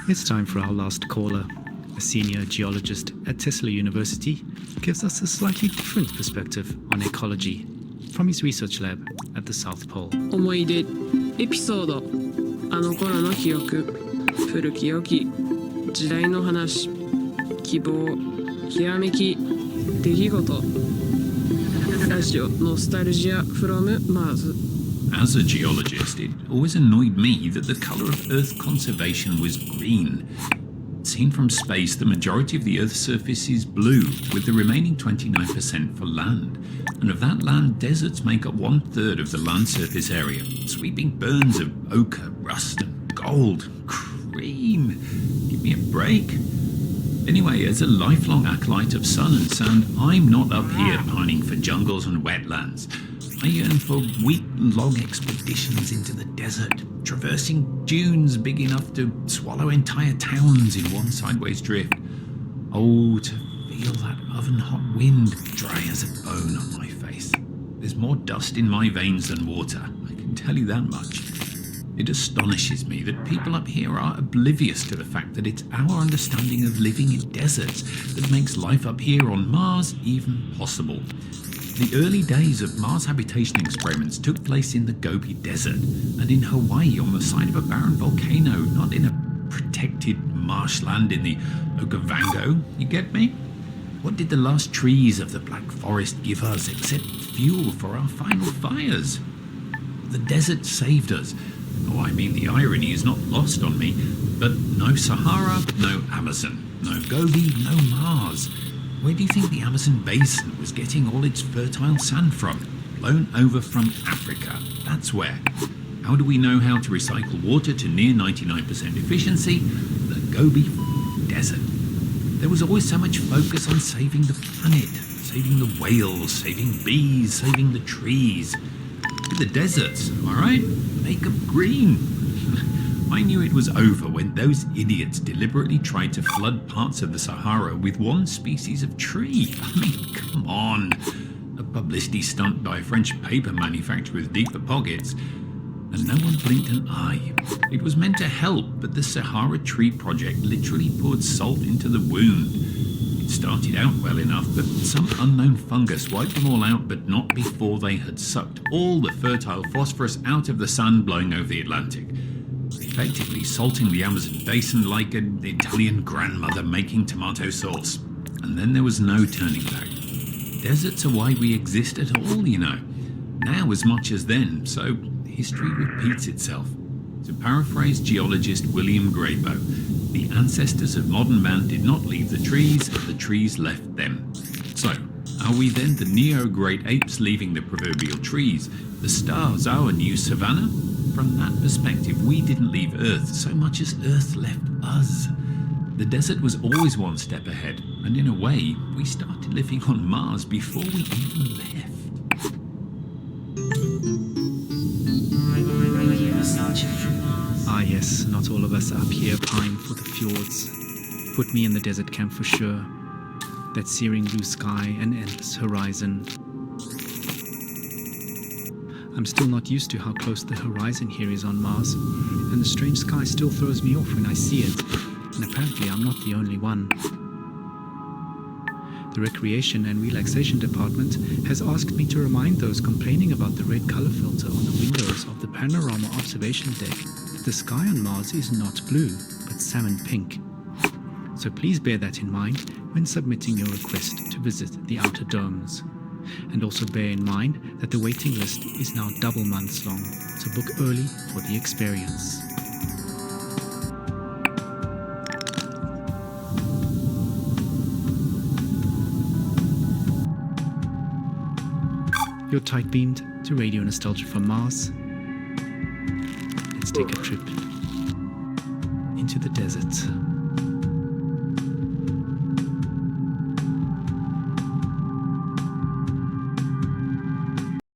It's time for our last caller. A senior geologist at Tesla University gives us a slightly different perspective on ecology from his research lab at the South Pole. 思い出エピソードあの頃の記憶古き良き時代の話希望ひらめき出来事ラジオノスタルジア from Mars. As a geologist, it always annoyed me that the colour of Earth conservation was green. Seen from space, the majority of the Earth's surface is blue, with the remaining 29% for land. And of that land, deserts make up 1/3 of the land surface area. Sweeping burns of ochre, rust and gold. Cream! Give me a break. Anyway, as a lifelong acolyte of sun and sound, I'm not up here pining for jungles and wetlands. I yearn for week-long expeditions into the desert, traversing dunes big enough to swallow entire towns in one sideways drift. Oh, to feel that oven-hot wind dry as a bone on my face. There's more dust in my veins than water, I can tell you that much. It astonishes me that people up here are oblivious to the fact that it's our understanding of living in deserts that makes life up here on Mars even possible. The early days of Mars habitation experiments took place in the Gobi Desert and in Hawaii on the side of a barren volcano, not in a protected marshland in the Okavango, you get me? What did the last trees of the Black Forest give us except fuel for our final fires? The desert saved us. Oh, I mean, the irony is not lost on me, but no Sahara, no Amazon, no Gobi, no Mars. Where do you think the Amazon basin was getting all its fertile sand from? Blown over from Africa, that's where. How do we know how to recycle water to near 99% efficiency? The Gobi Desert. There was always so much focus on saving the planet, saving the whales, saving bees, saving the trees. The deserts, am I right? Make up green. I knew it was over when those idiots deliberately tried to flood parts of the Sahara with one species of tree. I mean, come on. A publicity stunt by a French paper manufacturer with deeper pockets. And no one blinked an eye. It was meant to help, but the Sahara Tree Project literally poured salt into the wound. It started out well enough, but some unknown fungus wiped them all out, but not before they had sucked all the fertile phosphorus out of the sun blowing over the Atlantic, effectively salting the Amazon basin like an Italian grandmother making tomato sauce. And then there was no turning back. Deserts are why we exist at all, you know. Now as much as then, so history repeats itself. To paraphrase geologist William Grayboe, the ancestors of modern man did not leave the trees left them. So, are we then the neo-great apes leaving the proverbial trees, the stars our new savannah? From that perspective, we didn't leave Earth so much as Earth left us. The desert was always one step ahead, and in a way, we started living on Mars before we even left. Ah yes, not all of us up here pine for the fjords. Put me in the desert camp for sure. That searing blue sky and endless horizon. I'm still not used to how close the horizon here is on Mars, and the strange sky still throws me off when I see it, and apparently I'm not the only one. The Recreation and Relaxation Department has asked me to remind those complaining about the red color filter on the windows of the panorama observation deck that the sky on Mars is not blue, but salmon pink. So please bear that in mind when submitting your request to visit the outer domes. And also bear in mind that the waiting list is now double months long, so book early for the experience. You're tight beamed to Radio Nostalgia from Mars. Let's take a trip into the desert.